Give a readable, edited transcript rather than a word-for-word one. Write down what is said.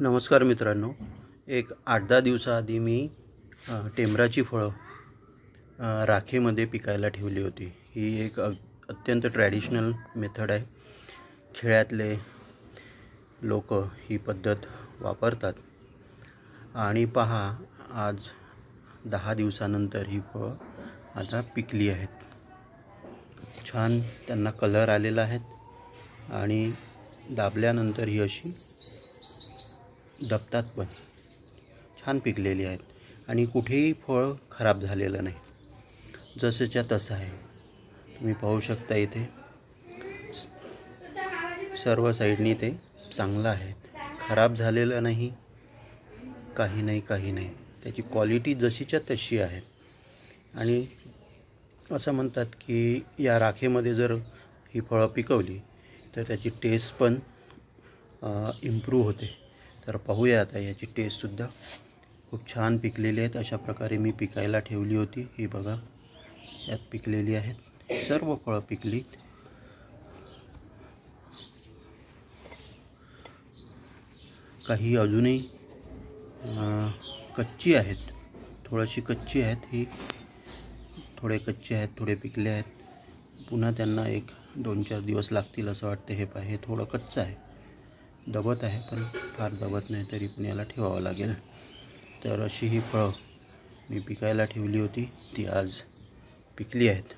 नमस्कार मित्रांनो, एक 8-10 दिवसाआधी मी टेंभराची फळं राखेमध्ये पिकायला ठेवली होती। ही एक अत्यंत ट्रॅडिशनल मेथड आहे। खेड्यातले लोक ही पद्धत वापरतात आणि पहा, आज 10 दिवसानंतर ही फळं आता पिकली आहेत। छान त्यांना कलर आलेला आहे आणि दाबल्यानंतर ही अशी दबतात पण छान पिकलेली आहेत आणि कुठेही फळ खराब झालेलं नाही, जसंच्या तसं आहे। तुम्ही पाहू शकता इथे सर्व साइडनी ते चांगलं आहे, खराब झालेलं नाही, काही नाही। त्याची क्वालिटी जशीच्या तशी आहे। आणि असं म्हणतात की या राखेमध्ये जर ही फळं पिकवली तर त्याची टेस्ट पण इम्प्रूव्ह होते। तर पाहूया आता याची टेस्टसुद्धा खूप छान पिकलेली आहेत। अशा प्रकारे मी पिकायला ठेवली होती। ही बघा, यात पिकलेली आहेत, सर्व फळं पिकली। काही अजूनही कच्ची आहेत, थोडीशी कच्ची आहेत। ही थोडे कच्चे आहेत, थोडे पिकले आहेत। पुन्हा त्यांना 1-2-4 दिवस लागतील असं वाटतं। हे पाहे, थोडं कच्चं आहे, दबत आहे, पण फार दबत नाही, तरी पण याला ठेवावं लागेल। तर अशी ही फळं मी पिकायला ठेवली होती, ती आज पिकली आहेत।